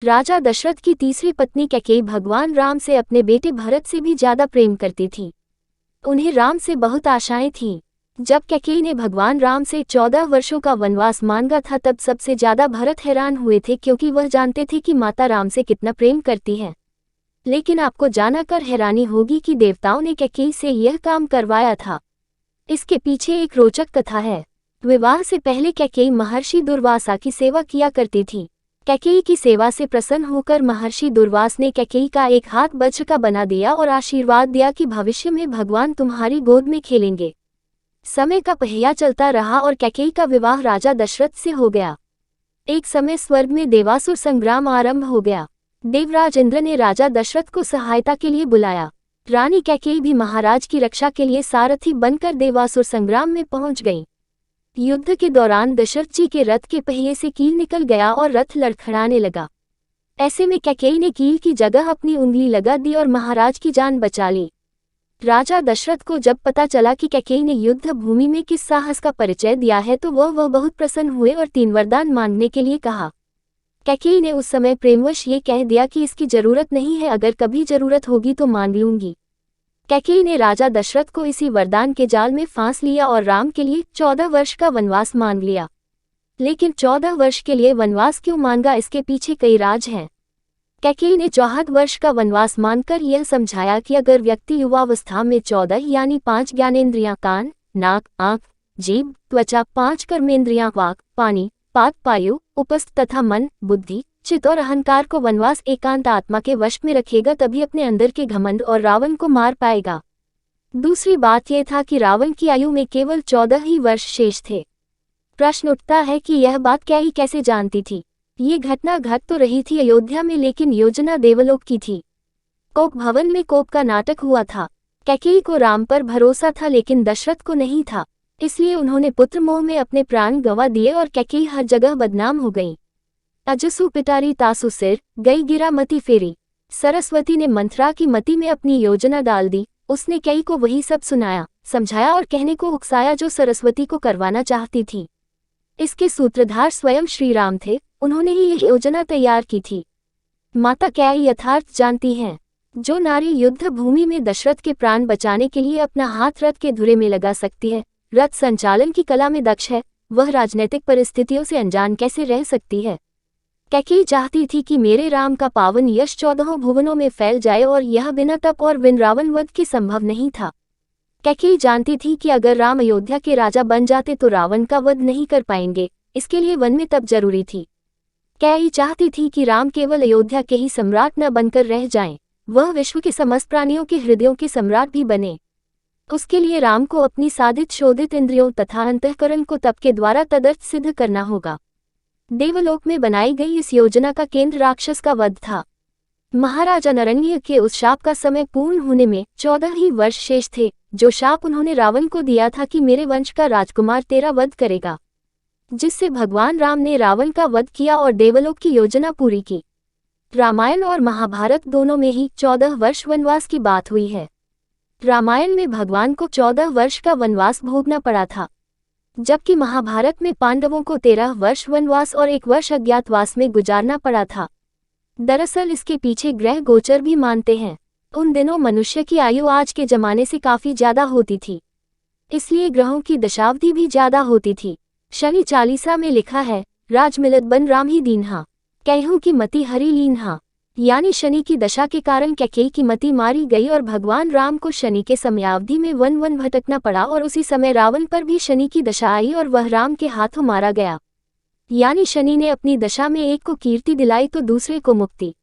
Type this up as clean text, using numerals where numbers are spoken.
राजा दशरथ की तीसरी पत्नी कैकेयी भगवान राम से अपने बेटे भरत से भी ज्यादा प्रेम करती थी। उन्हें राम से बहुत आशाएं थीं। जब कैकेयी ने भगवान राम से 14 वर्षों का वनवास मांगा था तब सबसे ज्यादा भरत हैरान हुए थे, क्योंकि वह जानते थे कि माता राम से कितना प्रेम करती है। लेकिन आपको जानकर हैरानी होगी कि देवताओं ने कैकेयी से यह काम करवाया था। इसके पीछे एक रोचक कथा है। विवाह से पहले कैकेयी महर्षि दुर्वासा की सेवा किया करती थी। कैकेयी की सेवा से प्रसन्न होकर महर्षि दुर्वास ने कैकेयी का एक हाथ वज्र का बना दिया और आशीर्वाद दिया कि भविष्य में भगवान तुम्हारी गोद में खेलेंगे। समय का पहिया चलता रहा और कैकेयी का विवाह राजा दशरथ से हो गया। एक समय स्वर्ग में देवासुर संग्राम आरंभ हो गया। देवराज इंद्र ने राजा दशरथ को सहायता के लिए बुलाया। रानी कैकेयी भी महाराज की रक्षा के लिए सारथी बनकर देवासुर संग्राम में पहुंच गई। युद्ध के दौरान दशरथ जी के रथ के पहिए से कील निकल गया और रथ लड़खड़ाने लगा। ऐसे में कैकेयी ने कील की जगह अपनी उंगली लगा दी और महाराज की जान बचा ली। राजा दशरथ को जब पता चला कि कैकेयी ने युद्ध भूमि में किस साहस का परिचय दिया है तो वह बहुत प्रसन्न हुए और 3 वरदान मांगने के लिए कहा। कैकेयी ने उस समय प्रेमवश ये कह दिया कि इसकी जरूरत नहीं है, अगर कभी जरूरत होगी तो मांग लूंगी। कैकेयी ने राजा दशरथ को इसी वरदान के जाल में फांस लिया और राम के लिए 14 वर्ष का वनवास मांग लिया। लेकिन 14 वर्ष के लिए वनवास क्यों मांगा, इसके पीछे कई राज हैं। कैकेयी ने 14 वर्ष का वनवास मानकर यह समझाया कि अगर व्यक्ति युवावस्था में 14 यानी 5 ज्ञानेंद्रियां कान, नाक, आंख, जीभ, त्वचा, 5 कर्मेंद्रियां वाक, पानी, पाक, पायु, उपस्थ तथा मन, बुद्धि, चित्त और अहंकार को वनवास एकांत आत्मा के वश में रखेगा तभी अपने अंदर के घमंड और रावण को मार पाएगा। दूसरी बात यह था कि रावण की आयु में केवल 14 ही वर्ष शेष थे। प्रश्न उठता है कि यह बात कैकेयी कैसे जानती थी। ये घटना घट तो रही थी अयोध्या में, लेकिन योजना देवलोक की थी। कोप भवन में कोप का नाटक हुआ था। कैकेयी को राम पर भरोसा था लेकिन दशरथ को नहीं था, इसलिए उन्होंने पुत्र मोह में अपने प्राण गंवा दिए और कैकेयी हर जगह बदनाम हो गई। अजसू पिटारी तासु सिर, गई गिरा मति फेरी। सरस्वती ने मंथरा की मति में अपनी योजना डाल दी। उसने कैकेयी को वही सब सुनाया, समझाया और कहने को उकसाया जो सरस्वती को करवाना चाहती थी। इसके सूत्रधार स्वयं श्री राम थे, उन्होंने ही यह योजना तैयार की थी। माता कैकेयी यथार्थ जानती हैं। जो नारी युद्ध भूमि में दशरथ के प्राण बचाने के लिए अपना हाथ रथ के धुरे में लगा सकती है, रथ संचालन की कला में दक्ष है, वह राजनीतिक परिस्थितियों से अनजान कैसे रह सकती है। कैकेयी चाहती थी कि मेरे राम का पावन यश 14 भुवनों में फैल जाए और यह बिना तप और बिन रावण वध के संभव नहीं था। कैकेयी जानती थी कि अगर राम अयोध्या के राजा बन जाते तो रावण का वध नहीं कर पाएंगे, इसके लिए वन में तप जरूरी थी। कैकेयी चाहती थी कि राम केवल अयोध्या के ही सम्राट न बनकर रह जाएं, वह विश्व के समस्त प्राणियों के हृदयों के सम्राट भी बने। उसके लिए राम को अपनी साधित शोधित इंद्रियों तथा अंतःकरण को तप के द्वारा तदर्थ सिद्ध करना होगा। देवलोक में बनाई गई इस योजना का केंद्र राक्षस का वध था। महाराजा नरण्य के उस शाप का समय पूर्ण होने में 14 ही वर्ष शेष थे, जो शाप उन्होंने रावण को दिया था कि मेरे वंश का राजकुमार तेरा वध करेगा, जिससे भगवान राम ने रावण का वध किया और देवलोक की योजना पूरी की। रामायण और महाभारत दोनों में ही 14 वर्ष वनवास की बात हुई है। रामायण में भगवान को 14 वर्ष का वनवास भोगना पड़ा था, जबकि महाभारत में पांडवों को 13 वर्ष वनवास और 1 वर्ष अज्ञातवास में गुजारना पड़ा था। दरअसल इसके पीछे ग्रह गोचर भी मानते हैं। उन दिनों मनुष्य की आयु आज के जमाने से काफी ज्यादा होती थी, इसलिए ग्रहों की दशावधि भी ज्यादा होती थी। शनि चालीसा में लिखा है, राज मिलत बन राम ही दीन्हा, कैहू की मति हरि लीन्हा। यानी शनि की दशा के कारण कैकेयी की मति मारी गई और भगवान राम को शनि के समयावधि में वन भटकना पड़ा और उसी समय रावण पर भी शनि की दशा आई और वह राम के हाथों मारा गया। यानी शनि ने अपनी दशा में एक को कीर्ति दिलाई तो दूसरे को मुक्ति।